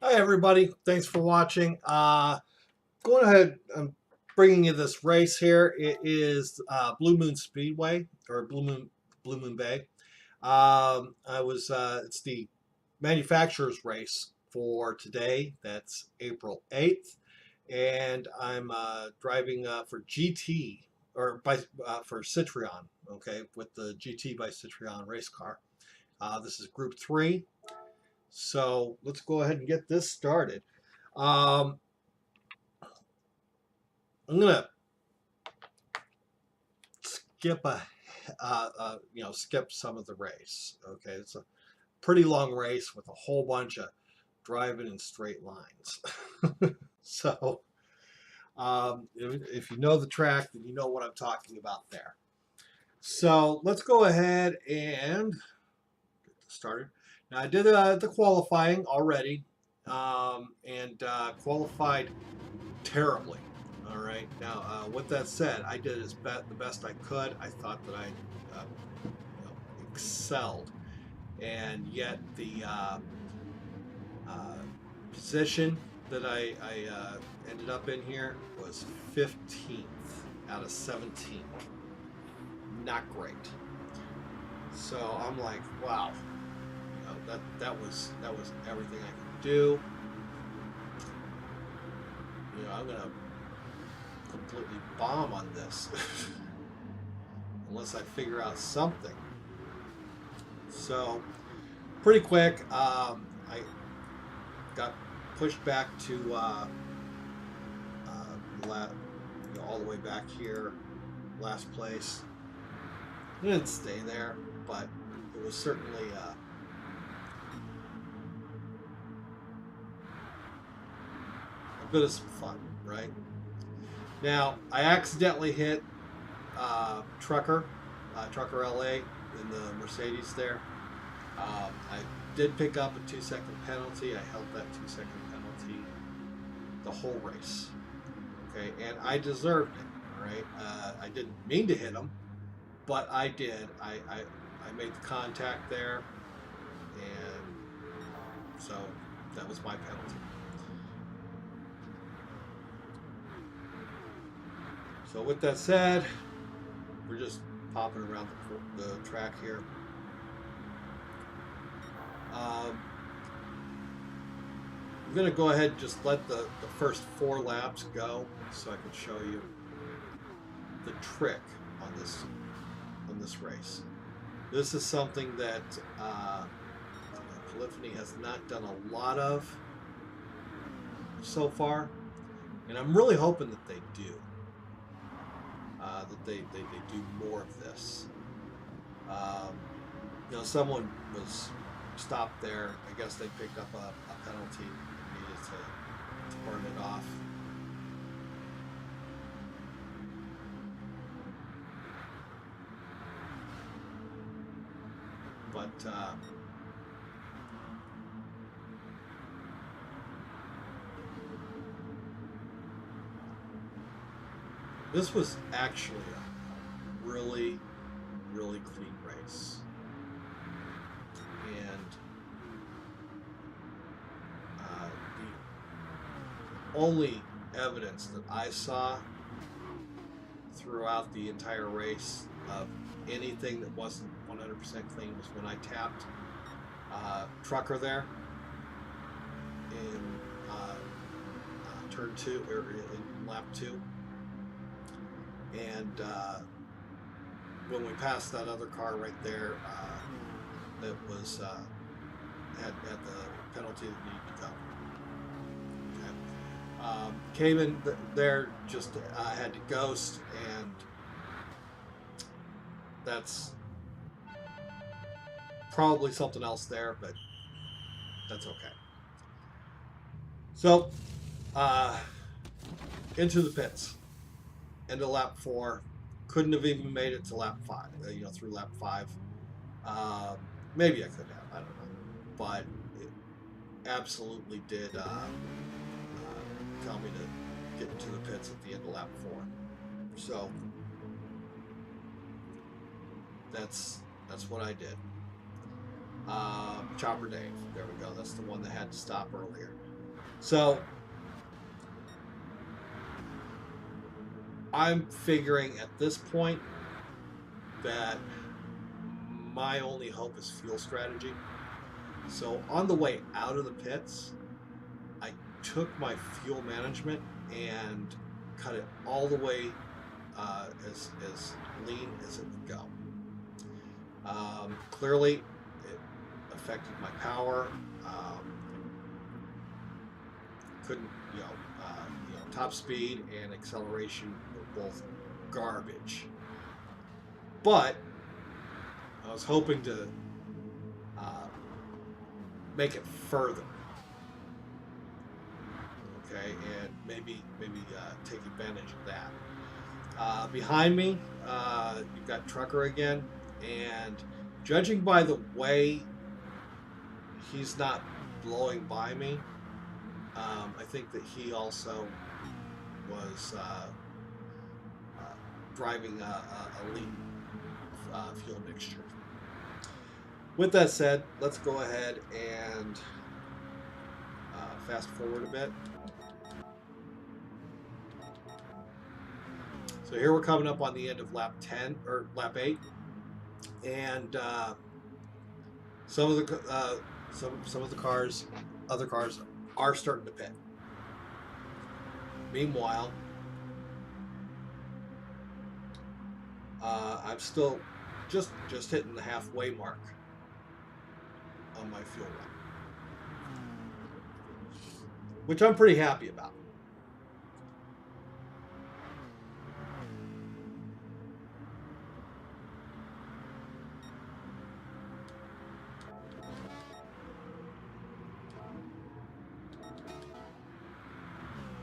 Hi, everybody. Thanks for watching. Going ahead, I'm bringing you this race here. It is Blue Moon Speedway or Blue Moon Bay. It's the manufacturer's race for today. That's April 8th, and I'm driving for GT for Citroen. Okay, with the GT by Citroen race car. This is Group 3. So let's go ahead and get this started. Um, I'm gonna skip skip some of the race. Okay, it's a pretty long race with a whole bunch of driving in straight lines. So if you know the track, then you know what I'm talking about there. So let's go ahead and get this started. Now I did the qualifying already, and qualified terribly. All right. Now, with that said, I did the best I could. I thought that I uh, excelled, and yet the uh, position that I ended up in here was 15th out of 17. Not great. So I'm like, wow, that was everything I could do. I'm gonna completely bomb on this unless I figure out something. So pretty quick, I got pushed back to all the way back here, last place. I didn't stay there, but it was certainly a bit of some fun, right? Now, I accidentally hit Trucker LA in the Mercedes there. I did pick up a 2-second penalty. I held that 2-second penalty the whole race. Okay, and I deserved it. All right, I didn't mean to hit him, but I did. I made the contact there, and so that was my penalty. So with that said, we're just popping around the track here. I'm going to go ahead and just let the first 4 laps go so I can show you the trick on this race. This is something that Polyphony has not done a lot of so far, and I'm really hoping that they do. That they do more of this. Someone was stopped there. I guess they picked up a penalty and needed to burn it off. But this was actually a really, really clean race. And the only evidence that I saw throughout the entire race of anything that wasn't 100% clean was when I tapped Trucker there in turn 2 or in lap 2. And when we passed that other car right there, that was had the penalty that needed to go. Okay. Came in there, just had to ghost, and that's probably something else there, but that's okay. So into the pits. Into lap 4, couldn't have even made it to lap 5. Through lap 5. Maybe I could have. I don't know, but it absolutely did tell me to get into the pits at the end of lap 4. So that's what I did. Chopper Dave. There we go. That's the one that had to stop earlier. So I'm figuring at this point that my only hope is fuel strategy. So on the way out of the pits, I took my fuel management and cut it all the way as lean as it would go. Clearly, it affected my power. Couldn't, top speed and acceleration were both garbage. But I was hoping to make it further. Okay, and maybe take advantage of that. Behind me, you've got Trucker again, and judging by the way he's not blowing by me, I think that he also was driving a lean fuel mixture. With that said, let's go ahead and fast forward a bit. So here we're coming up on the end of lap 10 or lap 8, and some of the cars, other cars, are starting to pit. Meanwhile, I'm still just hitting the halfway mark on my fuel run, which I'm pretty happy about.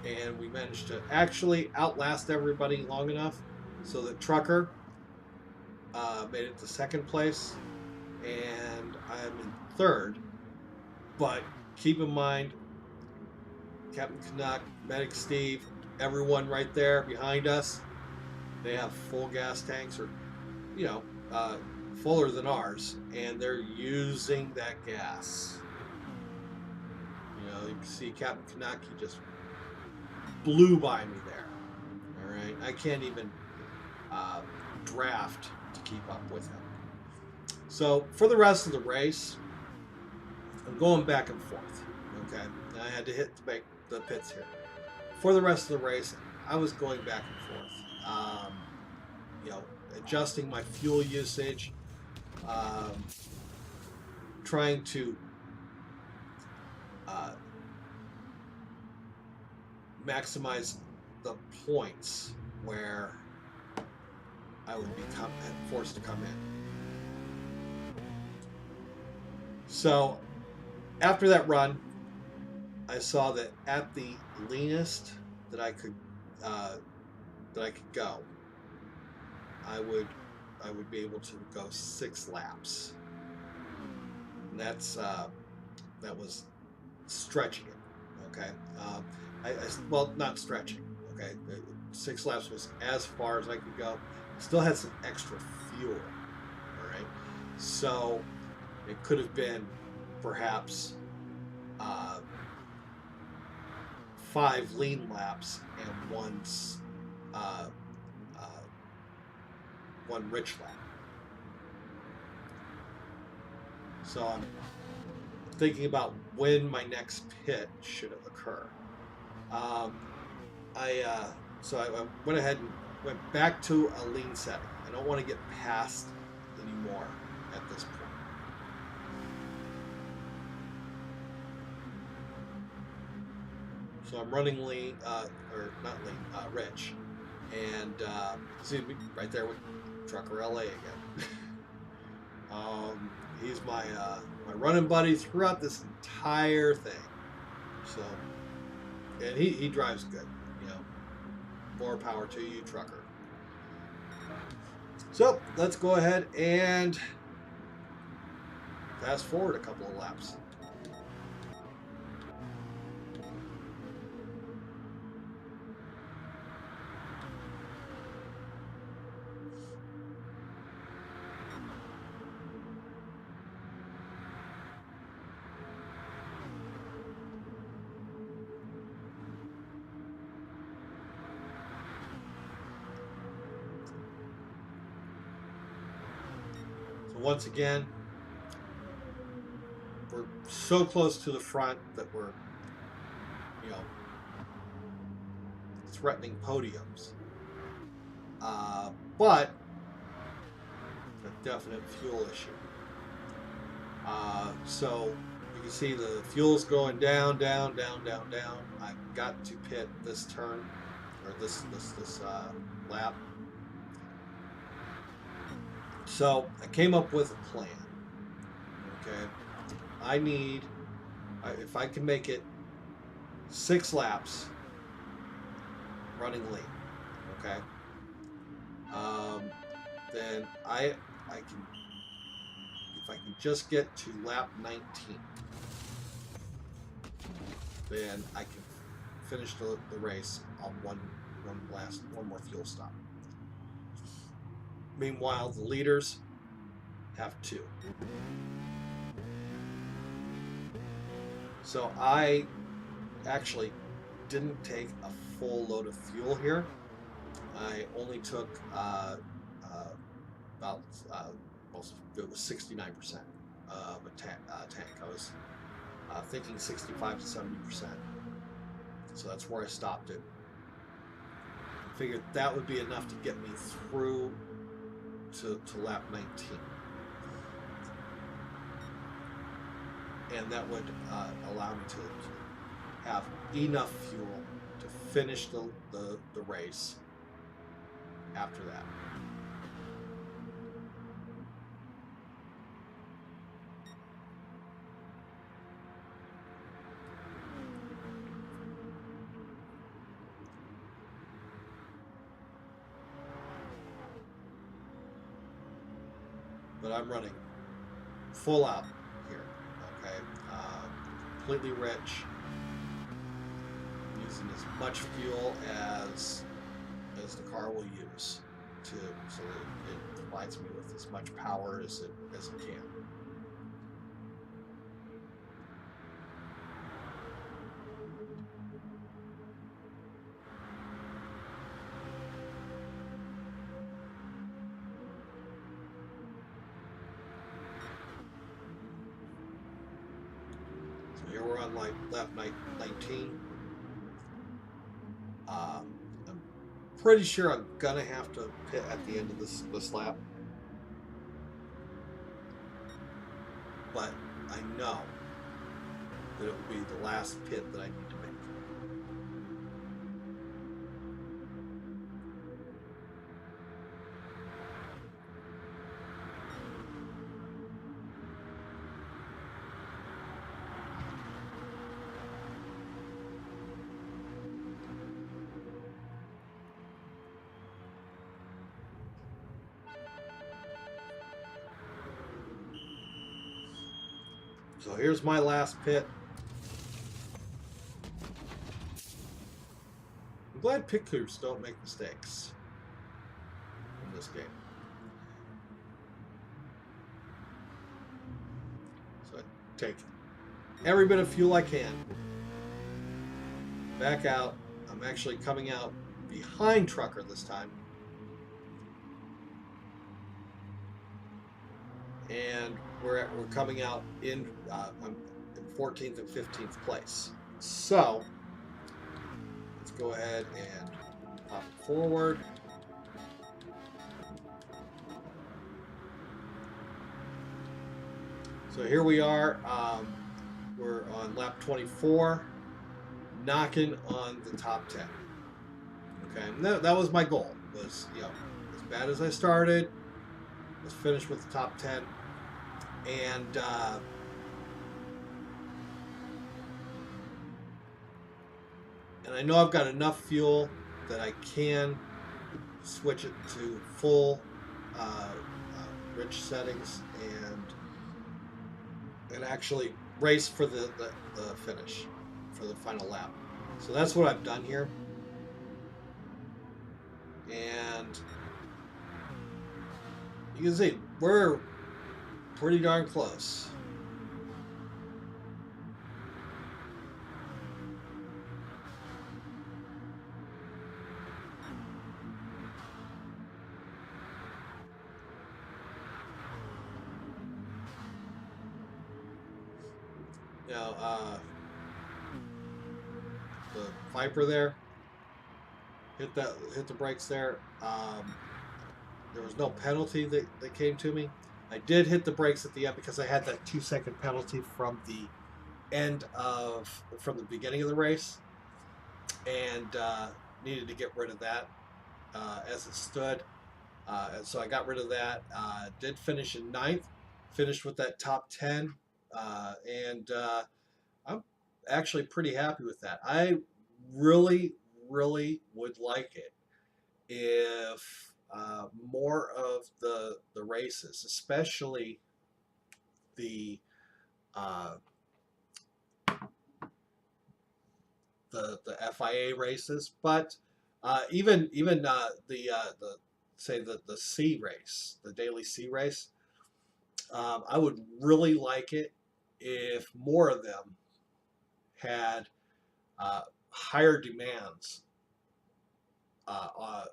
And we managed to actually outlast everybody long enough so that Trucker made it to second place, and I'm in third. But keep in mind, Captain Canuck, Medic Steve, everyone right there behind us, they have full gas tanks, or fuller than ours, and they're using that gas. You can see Captain Canuck, he just blew by me there. All right, I can't even draft to keep up with him. So for the rest of the race, I'm going back and forth. Okay, and I had to hit the pits here. For the rest of the race, I was going back and forth. Adjusting my fuel usage, trying to maximize the points where I would be forced to come in. So after that run, I saw that at the leanest that I could go, I would be able to go 6 laps. And that was stretching it. Okay, well, not stretching. Okay, 6 laps was as far as I could go. Still had some extra fuel. All right, so it could have been perhaps 5 lean laps and one rich lap. So I'm thinking about when my next pit should occur. So I went ahead and went back to a lean setting. I don't want to get past anymore at this point. So I'm running lean, or not lean, rich. And see right there with Trucker LA again. He's my running buddy throughout this entire thing. So, and he drives good. More power to you, Trucker. So let's go ahead and fast forward a couple of laps. So once again, we're so close to the front that we're, you know, threatening podiums. But a definite fuel issue. So you can see the fuel's going down, down, down, down, down. I got to pit this turn, or this lap. So I came up with a plan. Okay, I need, if I can make it 6 laps running lean, okay, then I can, if I can just get to lap 19, then I can finish the race on one more fuel stop. Meanwhile, the leaders have 2. So I actually didn't take a full load of fuel here. I only took about it was 69% of a tank. I was thinking 65 to 70%. So that's where I stopped it. I figured that would be enough to get me through to lap 19. And that would allow me to have enough fuel to finish the race after that. But I'm running full out here, okay? Completely rich, using as much fuel as the car will use so that it provides me with as much power as it can. Here we're on lap 19. I'm pretty sure I'm gonna have to pit at the end of this lap, but I know that it will be the last pit that I need to make. So here's my last pit. I'm glad pit crews don't make mistakes in this game. So I take every bit of fuel I can. Back out. I'm actually coming out behind Trucker this time. And we're coming out in 14th and 15th place. So let's go ahead and pop it forward. So here we are. We're on lap 24, knocking on the top 10. Okay, and that was my goal. Was, you know, as bad as I started, let's finish with the top 10. And I know I've got enough fuel that I can switch it to full rich settings and actually race for the finish, for the final lap. So that's what I've done here. And you can see we're pretty darn close. you know, the Viper there. Hit the brakes there. There was no penalty that came to me. I did hit the brakes at the end because I had that 2-second penalty from the from the beginning of the race, and needed to get rid of that as it stood. And so I got rid of that. Did finish in 9th. Finished with that top 10, and I'm actually pretty happy with that. I really, really would like it if more of the races, especially the uh, the FIA races, but even the say the C race, the daily C race, I would really like it if more of them had higher demands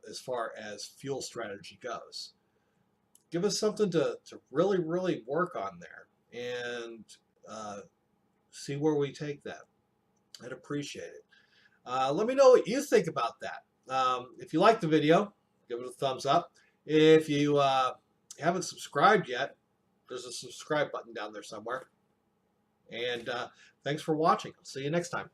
as far as fuel strategy goes. Give us something to really, really work on there and uh, see where we take that. I'd appreciate it. Let me know what you think about that. If you like the video, give it a thumbs up. If you haven't subscribed yet, there's a subscribe button down there somewhere. And thanks for watching. I'll see you next time.